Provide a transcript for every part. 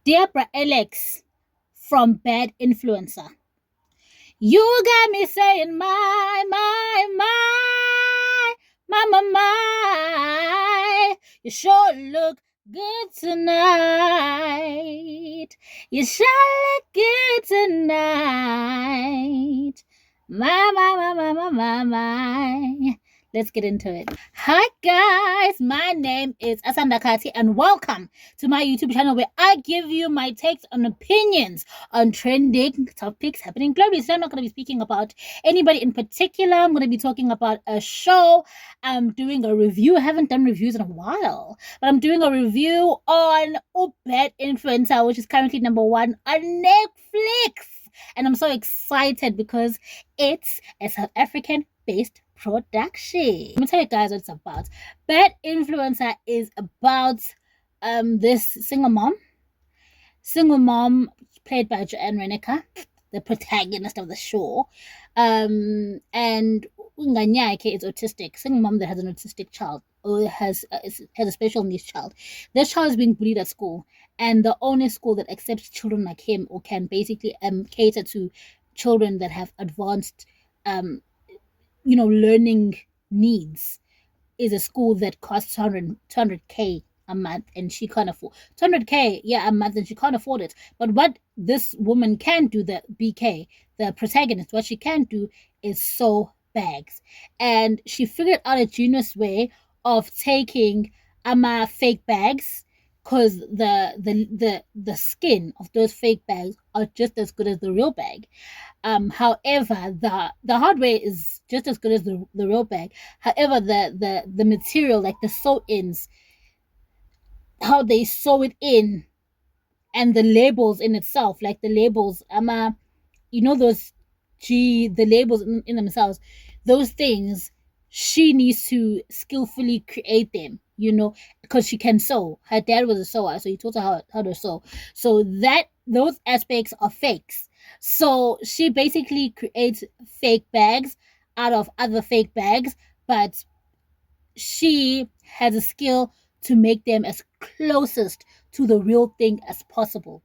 Deborah Alex from Bad Influencer. You got me saying my, you sure look good tonight. You sure look good tonight. My. Let's get into it. Hi guys, my name is Asanda Kati and welcome to my YouTube channel where I give you my takes on opinions on trending topics happening globally. So I'm not going to be speaking about anybody in particular. I'm going to be talking about a show. I'm doing a review. I haven't done reviews in a while, but I'm doing a review on Bad Influencer, which is currently #1 on Netflix. And I'm so excited because it's a South African based production. Let me tell you guys what it's about. Bad Influencer is about this single mom played by Joanne Reneker, the protagonist of the show, and Nganyake is autistic. Single mom that has an autistic child or has a special needs child. This child is being bullied at school, and the only school that accepts children like him or can basically cater to children that have advanced learning needs is a school that costs 200K a month, and she can't afford 200K a month, and she can't afford it. But what this woman can do, the BK, the protagonist, what she can do is sew bags, and she figured out a genius way of taking fake bags, because the skin of those fake bags are just as good as the real bag. However, the hardware is just as good as the real bag. However, the material, like the sew-ins, how they sew it in, and the labels in itself, like the labels, those the labels in themselves, those things, she needs to skillfully create them, because she can sew. Her dad was a sewer, so he taught her how to sew. So those aspects are fakes. So she basically creates fake bags out of other fake bags, but she has a skill to make them as closest to the real thing as possible.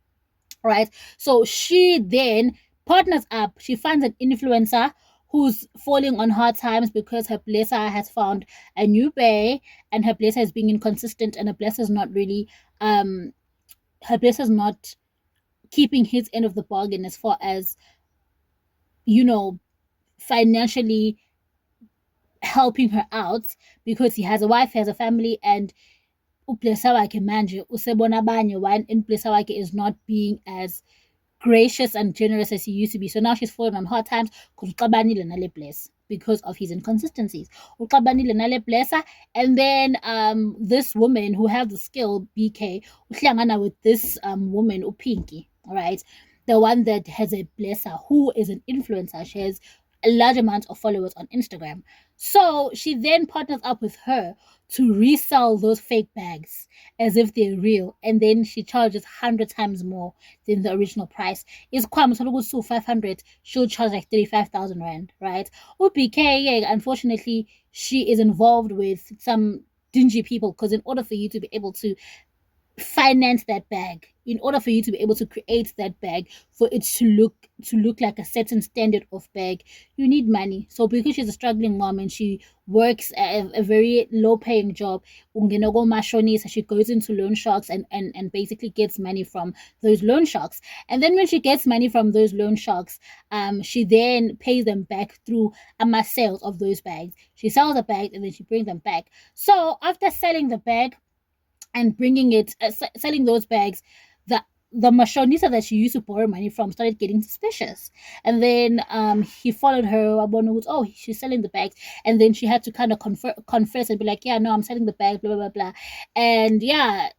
Right? So she then partners up. She finds an influencer who's falling on hard times because her blesser has found a new bae, and her blesser is being inconsistent, and her blesser is not really her blesser is not keeping his end of the bargain as far as financially helping her out, because he has a wife, he has a family, and ublesser wakhe manje usebona abanye one ublesser wakhe is not being as gracious and generous as he used to be. So now she's falling on hard times because of his inconsistencies. And then this woman who has the skill, BK, with this woman, Pinky, all right, the one that has a blesser who is an influencer. She has a large amount of followers on Instagram. So she then partners up with her to resell those fake bags as if they're real, and then she charges 100 times more than the original price. Is Kwam 500, she'll charge like 35,000 rand, right? BK, unfortunately, she is involved with some dingy people, because in order for you to be able to finance that bag, in order for you to be able to create that bag, for it to look like a certain standard of bag, you need money. So because she's a struggling mom and she works at a very low paying job, she goes into loan sharks and basically gets money from those loan sharks. And then when she gets money from those loan sharks, she then pays them back through sales of those bags. She sells the bags and then she brings them back. So after selling the bag and bringing it, selling those bags, the mashonisa that she used to borrow money from started getting suspicious. And then he followed her. Oh, she's selling the bags. And then she had to kind of confess and be like, yeah, no, I'm selling the bags, blah, blah, blah. And yeah,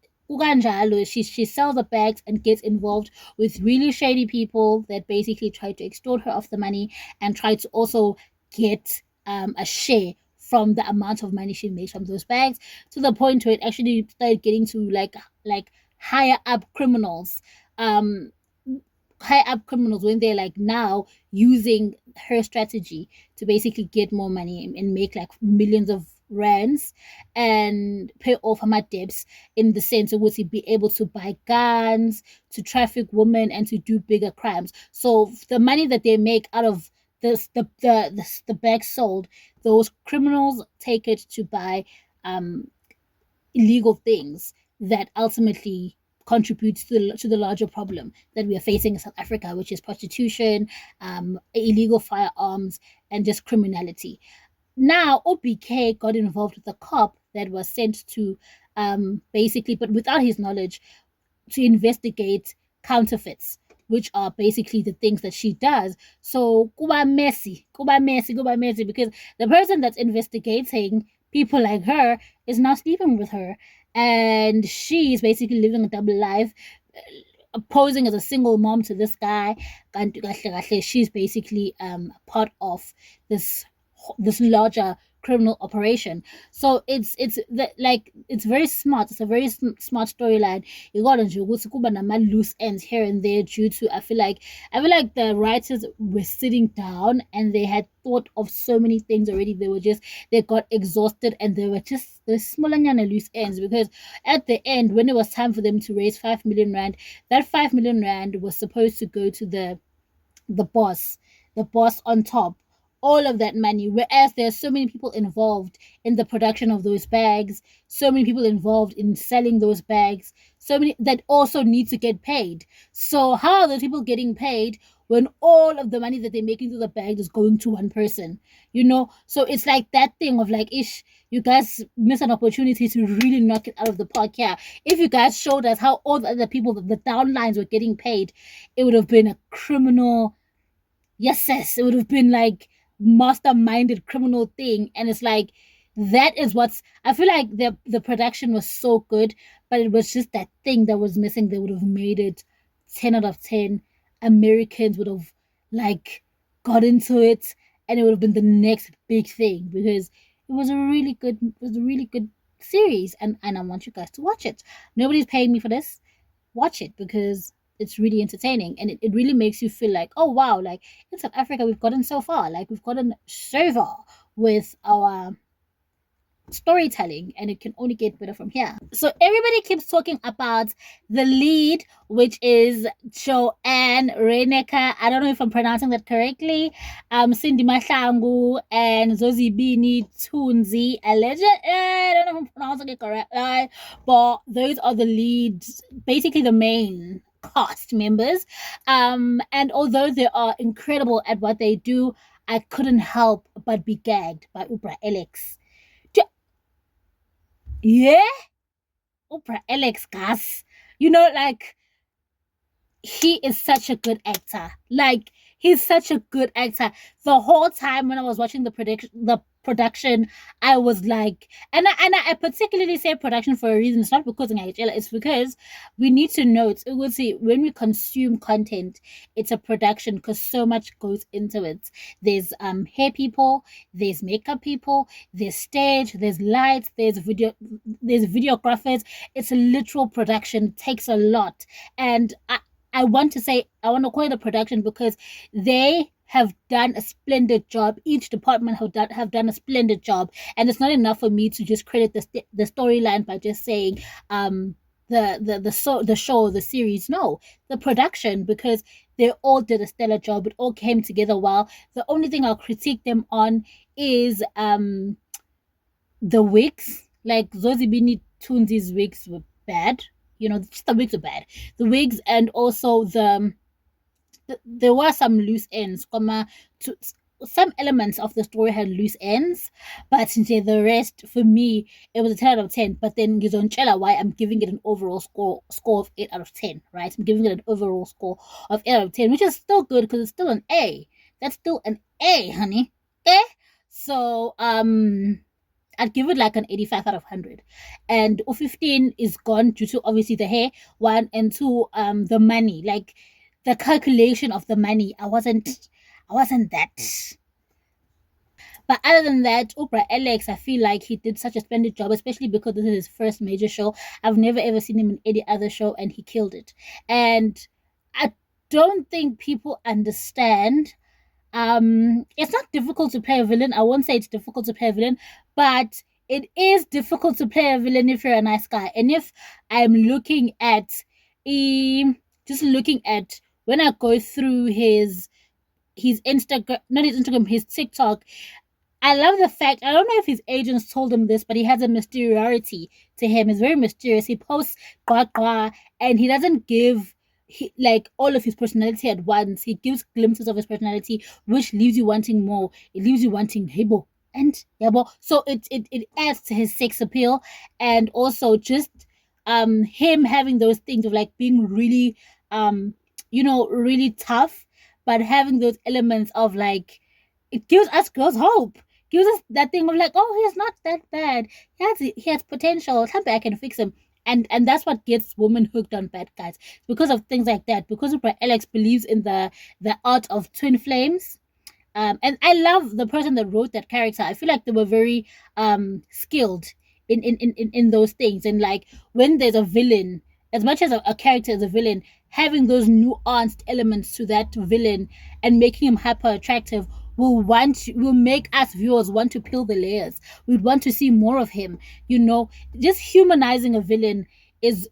she sells the bags and gets involved with really shady people that basically try to extort her of the money and try to also get a share from the amount of money she makes from those bags, to the point where it actually started getting to like higher up criminals, when they're like now using her strategy to basically get more money and make like millions of rands and pay off my debts in the sense of would he be able to buy guns, to traffic women, and to do bigger crimes. So the money that they make out of the bag sold, those criminals take it to buy um illegal things that ultimately contributes to the larger problem that we are facing in South Africa, which is prostitution, illegal firearms, and just criminality. Now, OBK got involved with a cop that was sent to basically, but without his knowledge, to investigate counterfeits, which are basically the things that she does. So kuba messy, because the person that's investigating people like her is now sleeping with her, and she's basically living a double life, posing as a single mom to this guy. She's basically part of this this larger criminal operation. So like it's very smart. It's a very smart storyline. You got to loose ends here and there due to I feel like the writers were sitting down and they had thought of so many things already. They got exhausted and they were just the smaller loose ends, because at the end when it was time for them to raise 5 million rand, that 5 million rand was supposed to go to the boss, the boss on top, all of that money. Whereas there's so many people involved in the production of those bags, so many people involved in selling those bags, so many that also need to get paid. So how are those people getting paid when all of the money that they're making through the bag is going to one person? So it's like that thing of like, ish, you guys miss an opportunity to really knock it out of the park. Yeah, if you guys showed us how all the other people, the downlines were getting paid, it would have been a criminal. Yes, it would have been like masterminded criminal thing. And it's like that is what's I feel like the production was so good, but it was just that thing that was missing. They would have made it 10 out of 10. Americans would have like got into it, and it would have been the next big thing, because it was a really good series, and I want you guys to watch it. Nobody's paying me for this. Watch it, because it's really entertaining, and it really makes you feel like, oh wow, like in South Africa we've gotten so far, like we've gotten so far with our storytelling, and it can only get better from here. So everybody keeps talking about the lead, which is Joanne Reinecke. I don't know if I'm pronouncing that correctly. Cindy Mahlangu and Zozibini Tunzi. I don't know if I'm pronouncing it correctly, but those are the leads, basically the main cast members. And although they are incredible at what they do, I couldn't help but be gagged by Oprah Alex. Yeah, Oprah Alex Gas. Like he is such a good actor. Like he's such a good actor. The whole time when I was watching the production, I was like, and I particularly say production for a reason. It's not because it's because we need to note. It will see when we consume content, it's a production because so much goes into it. There's hair people, there's makeup people, there's stage, there's lights, there's videographers. It's a literal production. It takes a lot, and I want to call it a production because they have done a splendid job. Each department have done a splendid job, and it's not enough for me to just credit the storyline by just saying the show, the series. No, the production, because they all did a stellar job. It all came together well. The only thing I'll critique them on is the wigs. Like Zozibini Tunzi's wigs were bad. Just the wigs are bad. The wigs, and also there were some loose ends. Some elements of the story had loose ends, but the rest, for me, it was a 10 out of 10. But then Gizonchela, why I'm giving it an overall score of 8 out of 10, right? I'm giving it an overall score of 8 out of 10, which is still good because it's still an A. That's still an A, honey. Eh? So I'd give it like an 85 out of 100. And 15 is gone due to obviously the hair, one, and two, the money. Like the calculation of the money, I wasn't that. But other than that, Oprah Alex, I feel like he did such a splendid job, especially because this is his first major show. I've never ever seen him in any other show, and he killed it. And I don't think people understand. It's not difficult to play a villain. I won't say it's difficult to play a villain, but it is difficult to play a villain if you're a nice guy. And if I'm looking at just looking at when I go through his Instagram, not his Instagram, his TikTok, I love the fact, I don't know if his agents told him this, but he has a mysteriority to him. He's very mysterious. He posts gwa gwa, and he doesn't give like all of his personality at once. He gives glimpses of his personality, which leaves you wanting more. It leaves you wanting hebo. And yabo. So it adds to his sex appeal, and also just him having those things of like being really really tough, but having those elements of like it gives us girls hope, gives us that thing of like, oh, he's not that bad. He has potential. Come back and fix him. And that's what gets women hooked on bad guys because of things like that. Because Alex believes in the art of twin flames. And I love the person that wrote that character. I feel like they were very skilled in those things. And like when there's a villain, as much as a character is a villain, having those nuanced elements to that villain and making him hyper attractive will make us viewers want to peel the layers. We'd want to see more of him. Just humanizing a villain is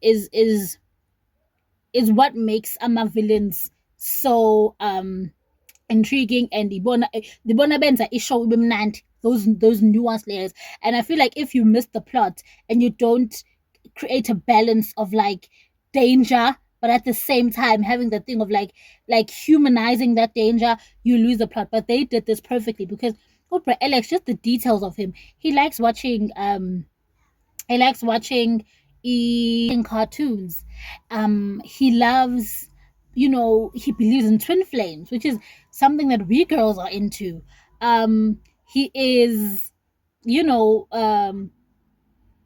what makes villains so intriguing, and the benza isho bimnandi, those nuanced layers. And I feel like if you miss the plot and you don't create a balance of like danger, but at the same time having the thing of like humanizing that danger, you lose the plot. But they did this perfectly because Oprah Alex, just the details of him. He likes watching in cartoons. He loves, he believes in twin flames, which is something that we girls are into. He is, you know,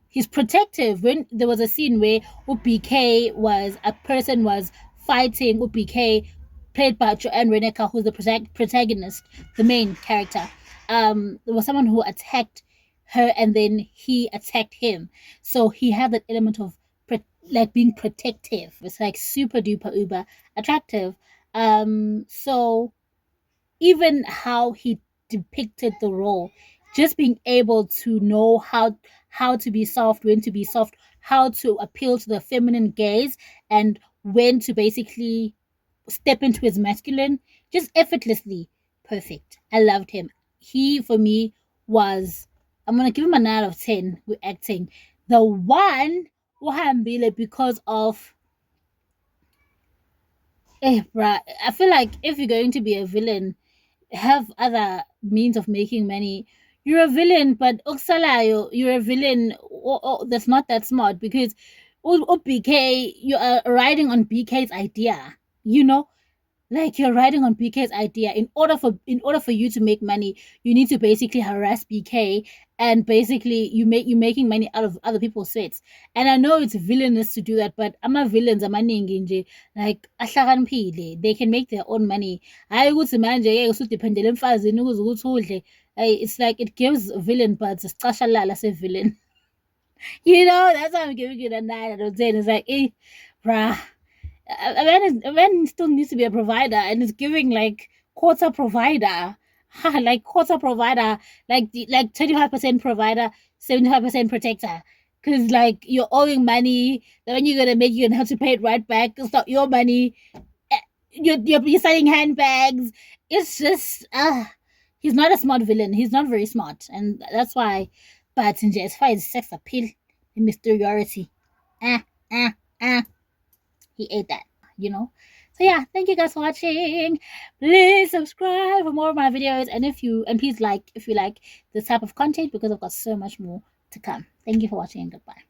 he's protective. When there was a scene where a person was fighting UPK, played by Joanne Reneka, who's the protagonist, the main character. There was someone who attacked her, and then he attacked him. So he had that element of like being protective. It's like super duper uber attractive. So even how he depicted the role, just being able to know how to be soft, when to be soft, how to appeal to the feminine gaze, and when to basically step into his masculine, just effortlessly perfect. I loved him. He for me was, I'm gonna give him a 9 out of 10 with acting. The one Wahambile because of bruh, I feel like if you're going to be a villain, have other means of making money. You're a villain, but Oksalayo, you're a villain that's not that smart because BK, you are riding on BK's idea. You know, like you're riding on BK's idea. In order for you to make money, you need to basically harass BK, and basically you're making money out of other people's sweats. And I know it's villainous to do that, but ama villains amaningi nje, like ahlakaniphile, they can make their own money. Hayi ukuthi manje ngeke usudependele emfazini ukuze ukuthi udle. It's like it gives villain buds isicasha lala se-villain. That's why I'm giving it a 9 out of 10. It's like, bruh, a man still needs to be a provider, and it's giving like quarter provider. Like quarter provider, like 25% provider, 75% protector. Because like you're owing money, then when you're gonna make, you're gonna have to pay it right back. It's not your money. You're selling handbags. It's just he's not a smart villain. He's not very smart, and that's why. But as far as sex appeal and mysteriority, ah ah ah, he ate that, So yeah, thank you guys for watching. Please subscribe for more of my videos, and please like if you like this type of content, because I've got so much more to come. Thank you for watching, and goodbye.